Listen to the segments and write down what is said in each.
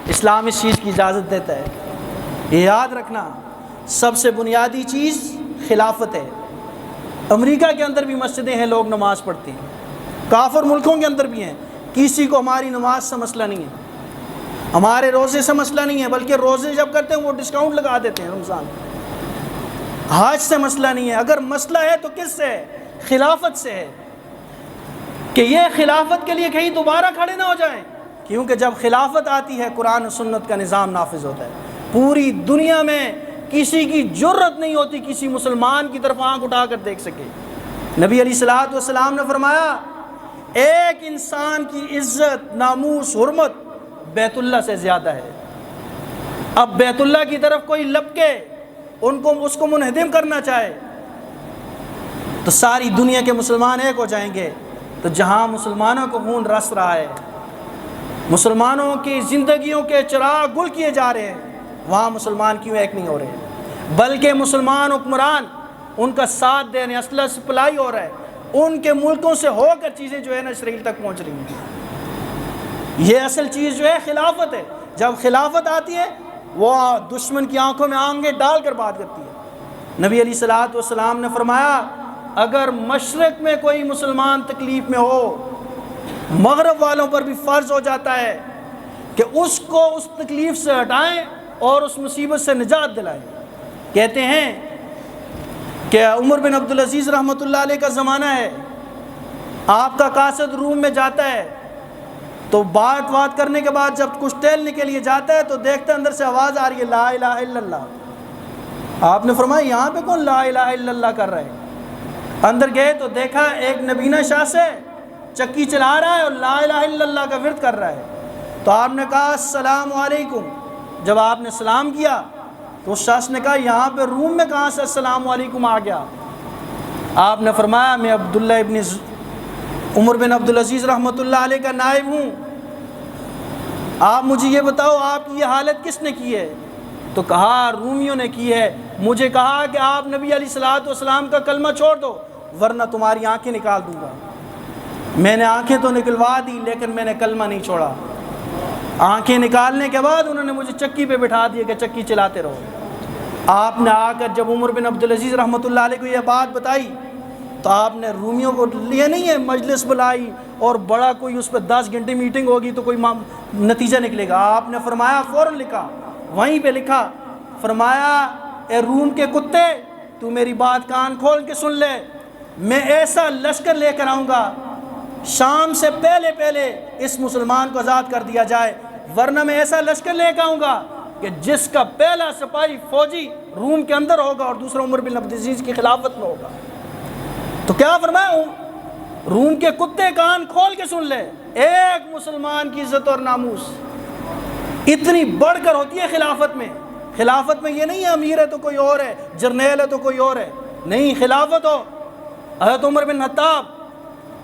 اسلام اس چیز کی اجازت دیتا ہے۔ یہ یاد رکھنا، سب سے بنیادی چیز خلافت ہے۔ امریکہ کے اندر بھی مسجدیں ہیں، لوگ نماز پڑھتے ہیں، کافر ملکوں کے اندر بھی ہیں، کسی کو ہماری نماز سے مسئلہ نہیں ہے، ہمارے روزے سے مسئلہ نہیں ہے، بلکہ روزے جب کرتے ہیں وہ ڈسکاؤنٹ لگا دیتے ہیں رمضان۔ حج سے مسئلہ نہیں ہے، اگر مسئلہ ہے تو کس سے ہے؟ خلافت سے ہے، کہ یہ خلافت کے لیے کہیں دوبارہ کھڑے نہ ہو جائیں، کیونکہ جب خلافت آتی ہے قرآن و سنت کا نظام نافذ ہوتا ہے۔ پوری دنیا میں کسی کی جرت نہیں ہوتی کسی مسلمان کی طرف آنکھ اٹھا کر دیکھ سکے۔ نبی علیہ الصلوۃ والسلام نے فرمایا ایک انسان کی عزت، ناموس، حرمت بیت اللہ سے زیادہ ہے۔ اب بیت اللہ کی طرف کوئی لپکے اس کو منہدم کرنا چاہے تو ساری دنیا کے مسلمان ایک ہو جائیں گے۔ تو جہاں مسلمانوں کو خون رس رہا ہے، مسلمانوں کی زندگیوں کے چراغ گل کیے جا رہے ہیں، وہاں مسلمان کیوں ایک نہیں ہو رہے ہیں؟ بلکہ مسلمان حکمران ان کا ساتھ دے رہے ہیں، اسلحہ سپلائی ہو رہا ہے، ان کے ملکوں سے ہو کر چیزیں جو ہے نا اسرائیل تک پہنچ رہی ہیں۔ یہ اصل چیز جو ہے خلافت ہے۔ جب خلافت آتی ہے وہ دشمن کی آنکھوں میں آنگیں ڈال کر بات کرتی ہے۔ نبی علیہ الصلوۃ والسلام نے فرمایا اگر مشرق میں کوئی مسلمان تکلیف میں ہو، مغرب والوں پر بھی فرض ہو جاتا ہے کہ اس کو اس تکلیف سے ہٹائیں اور اس مصیبت سے نجات دلائیں۔ کہتے ہیں کہ عمر بن عبدالعزیز رحمۃ اللہ علیہ کا زمانہ ہے، آپ کا قاصد روم میں جاتا ہے تو بات کرنے کے بعد جب کچھ ٹہلنے کے لیے جاتا ہے تو دیکھتا ہے اندر سے آواز آ رہی ہے لا الہ الا اللہ۔ آپ نے فرمایا یہاں پہ کون لا الہ الا اللہ کر رہا ہے؟ اندر گئے تو دیکھا ایک نبینہ شاہ سے چکی چلا رہا ہے اور لا الہ الا اللہ کا ورد کر رہا ہے۔ تو آپ نے کہا السلام علیکم۔ جب آپ نے سلام کیا تو اس شخص نے کہا یہاں پہ روم میں کہاں سے السلام علیکم آ گیا؟ آپ نے فرمایا میں عبداللہ ابن عمر بن عبدالعزیز رحمۃ اللہ علیہ کا نائب ہوں، آپ مجھے یہ بتاؤ آپ کی یہ حالت کس نے کی ہے؟ تو کہا رومیوں نے کی ہے، مجھے کہا کہ آپ نبی علیہ الصلوۃ والسلام کا کلمہ چھوڑ دو ورنہ تمہاری آنکھیں نکال دوں گا۔ میں نے آنکھیں تو نکلوا دی لیکن میں نے کلمہ نہیں چھوڑا۔ آنکھیں نکالنے کے بعد انہوں نے مجھے چکی پہ بٹھا دیا کہ چکی چلاتے رہو۔ آپ نے آ کر جب عمر بن عبدالعزیز رحمۃ اللہ علیہ کو یہ بات بتائی تو آپ نے رومیوں کو یہ نہیں ہے مجلس بلائی اور بڑا کوئی اس پہ 10 گھنٹے میٹنگ ہوگی تو کوئی نتیجہ نکلے گا۔ آپ نے فرمایا فوراً لکھا، وہیں پہ لکھا، فرمایا اے روم کے کتے تو میری بات کان کھول کے سن لے، میں ایسا لشکر لے کر آؤں گا شام سے پہلے اس مسلمان کو آزاد کر دیا جائے، ورنہ میں ایسا لشکر لے کے آؤں گا کہ جس کا پہلا سپاہی فوجی روم کے اندر ہوگا اور دوسرا عمر بن عبدالعزیز کی خلافت میں ہوگا۔ تو کیا فرمایا روم کے کتے کان کھول کے سن لے، ایک مسلمان کی عزت اور ناموس اتنی بڑھ کر ہوتی ہے خلافت میں۔ خلافت میں یہ نہیں ہے امیر ہے تو کوئی اور ہے، جرنیل ہے تو کوئی اور ہے، نہیں، خلافت ہو حضرت عمر بن خطاب،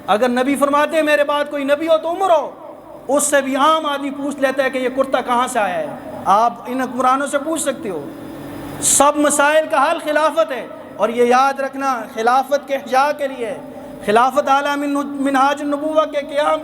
اگر نبی فرماتے ہیں میرے بعد کوئی نبی ہو تو عمر ہو، اس سے بھی عام آدمی پوچھ لیتا ہے کہ یہ کرتا کہاں سے آیا ہے۔ آپ ان حکمرانوں سے پوچھ سکتے ہو، سب مسائل کا حل خلافت ہے۔ اور یہ یاد رکھنا خلافت کے احیاء کے لیے، خلافت اعلیٰ منہاج النبوہ کے قیام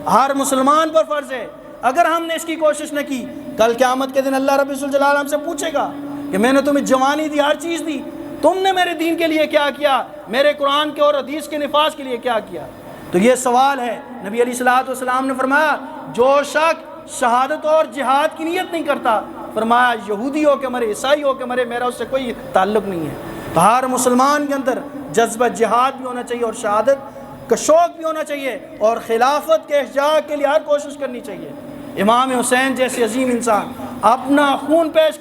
ہر مسلمان پر فرض ہے۔ اگر ہم نے اس کی کوشش نہ کی، کل قیامت کے دن اللہ رب الجلال ہم سے پوچھے گا کہ میں نے تمہیں جوانی دی، ہر چیز دی، تم نے میرے دین کے لیے کیا کیا، میرے قرآن کے اور حدیث کے نفاذ کے لیے کیا کیا؟ تو یہ سوال ہے۔ نبی علیہ الصلوۃ والسلام نے فرمایا جو شخص شہادت اور جہاد کی نیت نہیں کرتا، فرمایا یہودی ہو کے مرے، عیسائی ہو کے مرے، میرا اس سے کوئی تعلق نہیں ہے۔ تو ہر مسلمان کے اندر جذبہ جہاد بھی ہونا چاہیے اور شہادت کا شوق بھی ہونا چاہیے اور خلافت کے احیاء کے لیے ہر کوشش کرنی چاہیے۔ امام حسین جیسے عظیم انسان اپنا خون پیش